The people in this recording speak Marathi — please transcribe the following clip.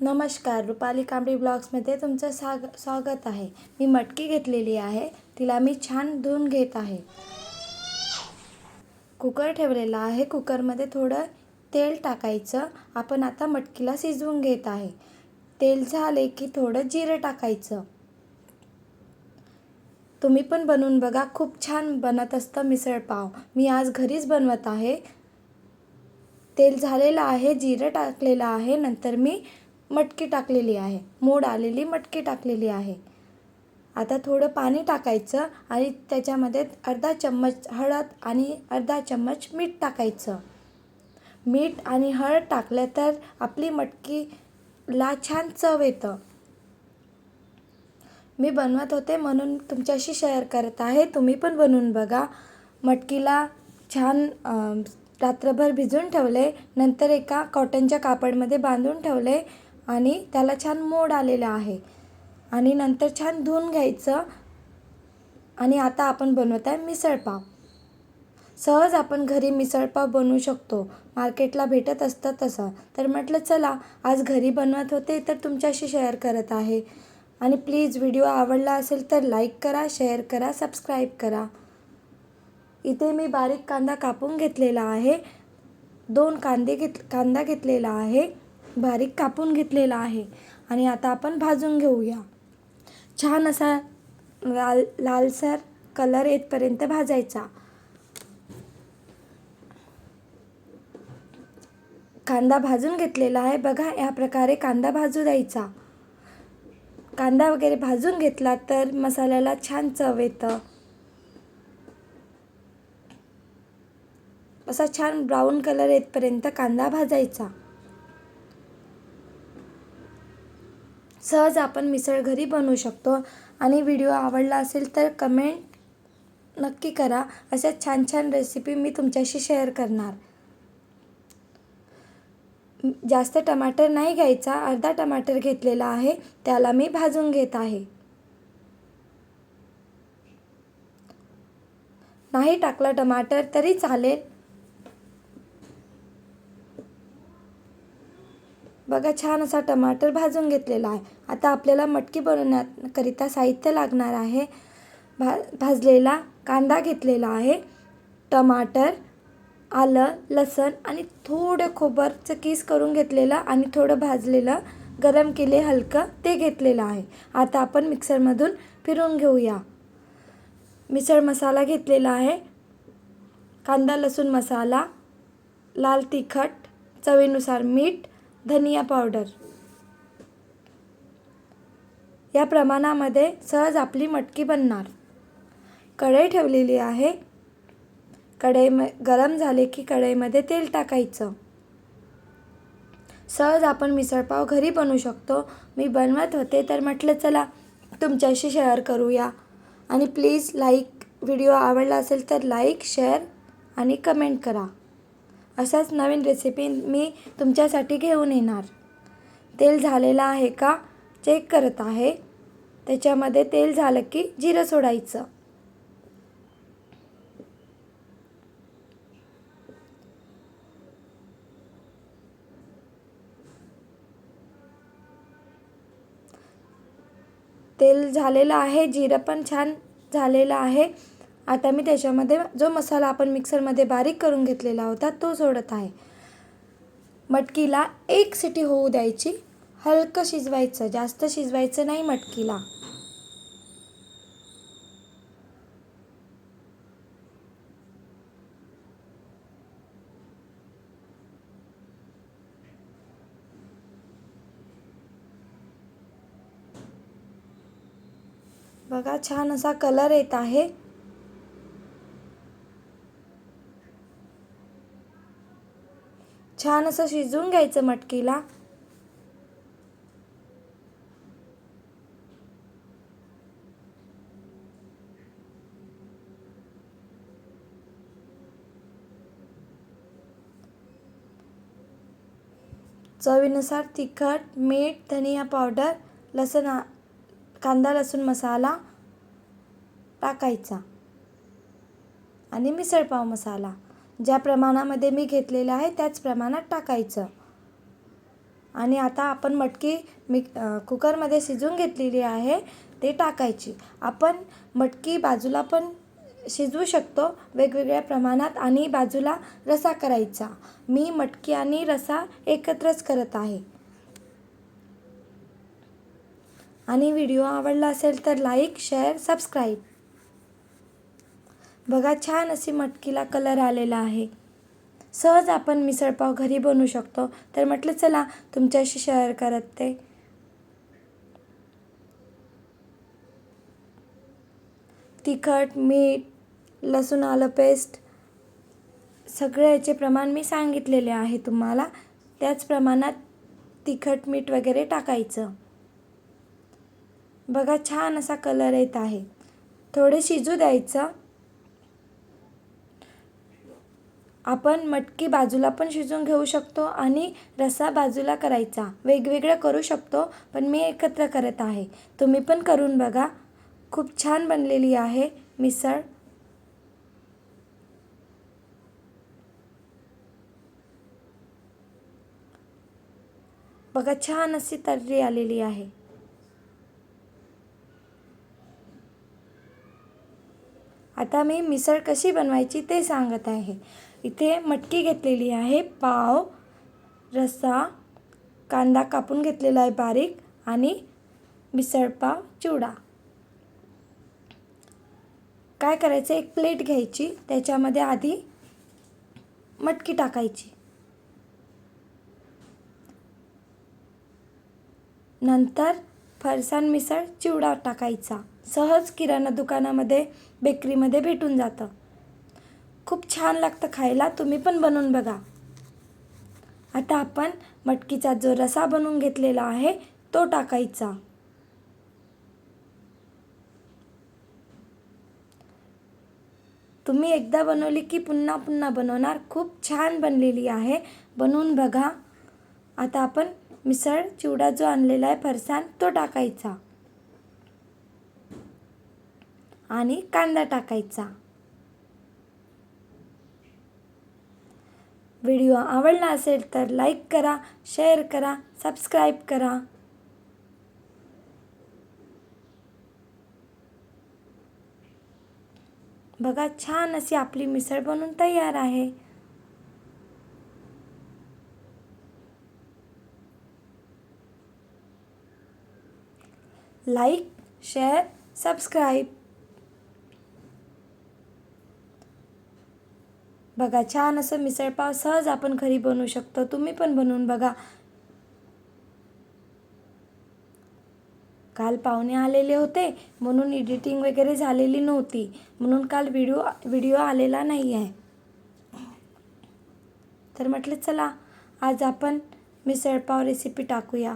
नमस्कार, रुपाली कांबळी ब्लॉग्समध्ये तुमचं स्वागत आहे. मी मटकी घेतलेली आहे, तिला मी छान धुवून घेत आहे. कुकर ठेवलेला आहे. कुकरमध्ये थोडं तेल टाकायचं. आपण आता मटकीला शिजवून घेत आहे. तेल झाले की थोडं जिरं टाकायचं. तुम्ही पण बनवून बघा, खूप छान बनत असतं मिसळ पाव. मी आज घरीच बनवत आहे. तेल झालेलं आहे, जिरं टाकलेलं आहे, नंतर मी मटकी टाकलेली आहे, मोड आलेली मटकी टाकलेली आहे. आता थोडं पाणी टाकायचं आणि त्याच्यामध्ये अर्धा चम्मच हळद आणि अर्धा चम्मच मीठ टाकायचं. मीठ आणि हळद टाकलं तर आपली मटकीला छान चव येतं. मी बनवत होते म्हणून तुमच्याशी शेअर करत आहे. तुम्ही पण बनवून बघा. मटकीला छान रात्रभर भिजवून ठेवले, नंतर एका कॉटनच्या कापडमध्ये बांधून ठेवले आणि त्याला छान मोड आलेला आहे आणि नंतर छान धुवून घ्यायचं. आणि आता आपण बनवत आहे मिसळपाव. सहज आपण घरी मिसळपाव बनवू शकतो. मार्केटला भेटत असतं तसं. तर म्हटलं चला आज घरी बनवत होते तर तुमच्याशी शेअर करत आहे. आणि प्लीज व्हिडिओ आवडला असेल तर लाईक करा, शेअर करा, सबस्क्राईब करा. इथे मी बारीक कांदा कापून घेतलेला आहे. 2 कांदा घेतलेला आहे, बारीक कापून घेतलेला आहे. आणि आता आपण भाजून घेऊया. छान असा लालसर कलर येतपर्यंत भाजायचा. कांदा भाजून घेतलेला आहे. बघा, या प्रकारे कांदा भाजू द्यायचा. कांदा वगैरे भाजून घेतला तर मसाल्याला छान चव येतं. असा छान ब्राऊन कलर येतपर्यंत कांदा भाजायचा. सहज आपण मिसळ घरी बनवू शकतो. आणि व्हिडिओ आवडला असेल तर कमेंट नक्की करा. अशा छान छान रेसिपी मी तुमच्याशी शेअर करणार. जास्त टमाटर नाही घ्यायचा, अर्धा टमाटर घेतलेला आहे, त्याला मी भाजून घेत आहे. नाही टाकला टमाटर तरी चालेल. बघा, छान असा टमाटर भाजून घेतलेला आहे. आता आपल्याला मटकी बनवण्याकरिता साहित्य लागणार आहे. भाजलेला कांदा घेतलेला आहे, टमाटर, आलं, लसूण आणि थोडं खोबरचं कीस करून घेतलेलं आणि थोडं भाजलेलं गरम केले हलकं ते घेतलेलं आहे. आता आपण मिक्सरमधून फिरवून घेऊया. मिसळ मसाला घेतलेला आहे, कांदा लसूण मसाला, लाल तिखट, चवीनुसार मीठ, धनिया पावडर. या प्रमाणामध्ये सहज आपली मटकी बनणार. कढई ठेवलेली आहे. कढई गरम झाले की कढईमध्ये तेल टाकायचं. सहज आपण मिसळपाव घरी बनवू शकतो. मी बनवत होते तर म्हटलं चला तुमच्याशी शेअर करूया. आणि प्लीज व्हिडिओ आवडला असेल तर लाईक, शेअर आणि कमेंट करा. अशाच नवीन रेसिपी मी तुमच्यासाठी घेऊन येणार. तेल झालेलं आहे का चेक करत आहे. त्याच्यामध्ये तेल झालं की जिरं सोडायचं. तेल झालेलं आहे, जिरं पण छान झालेलं आहे. आता मी त्याच्यामध्ये जो मसाला आपण मिक्सरमध्ये बारीक करून घेतलेला होता तो सोडत आहे. मटकीला 1 शिटी होऊ द्यायची. हलकं शिजवायचं, जास्त शिजवायचं नाही मटकीला. बघा, छान असा कलर येत आहे. छान असं शिजवून घ्यायचं मटकीला. चवीनुसार तिखट, मीठ, धनिया पावडर, कांदा लसूण मसाला टाकायचा आणि मिसळपाव मसाला ज्या प्रमाणामध्ये मी घेतलेला आहे त्याच प्रमाणात टाकायचं. आणि आता आपण मटकी कुकरमध्ये शिजवून घेतलेली आहे ते टाकायची. आपण मटकी बाजूला पण शिजवू शकतो वेगवेगळ्या प्रमाणात आणि बाजूला रस्सा करायचा. मी मटकी आणि रस्सा एकत्रच करत आहे. आणि व्हिडिओ आवडला असेल तर लाईक, शेअर, सबस्क्राईब. बघा छान अशी मटकीला कलर आलेला आहे. सहज आपण मिसळपाव घरी बनवू शकतो. तर म्हटलं चला तुमच्याशी शेअर करते. तिखट, मीठ, लसूण आलं पेस्ट सगळे याचे प्रमाण मी सांगितलेले आहे तुम्हाला. त्याच प्रमाणात तिखट, मीठ वगैरे टाकायचं. बघा छान असा कलर येत आहे. थोडे शिजू द्यायचं. आपण मटकी बाजूला पण शिजवून घेऊ शकतो आणि रस्सा बाजूला करायचा. वेगवेगळं करू शकतो पण मी एकत्र करत आहे. तुम्ही पण करून बघा. खूप छान बनलेली आहे मिसळ. बघा छान अशी तर्री आलेली आहे. आता मी मिसळ कशी बनवायची ते सांगत आहे. इथे मटकी घेतलेली आहे, पाव, रस्सा, कांदा कापून घेतलेला आहे बारीक आणि मिसळपाव चिवडा. काय करायचं, एक प्लेट घ्यायची, त्याच्यामध्ये आधी मटकी टाकायची. नंतर फरसाण मिसळ चिवडा टाकायचा. सहज किराणा दुकानामध्ये, बेकरीमध्ये भेटून जातं. खूप छान लागतं खायला. तुम्ही पण बनवून बघा. आता आपण मटकीचा जो रस्सा बनवून घेतलेला आहे तो टाकायचा. तुम्ही एकदा बनवली की पुन्हा पुन्हा बनवणार. खूप छान बनलेली आहे. बनवून बघा. आता आपण मिसळ चिवडा जो आणलेला आहे फरसाण तो टाकायचा आणि कांदा टाकायचा. व्हिडिओ आवडला असेल तर लाईक करा, शेअर करा, सबस्क्राईब करा. बघा छान अशी आपली मिसळ बनून तयार आहे. Like, share, subscribe. बघा छान असं मिसळपाव सहज आपण घरी बनवू शकतो. तुम्ही पण बनवून बघा. काल पाहुणे आलेले होते म्हणून एडिटिंग वगैरे झालेली नव्हती, म्हणून काल व्हिडिओ आलेला नाही आहे. तर म्हटलं चला आज आपण मिसळपाव रेसिपी टाकूया.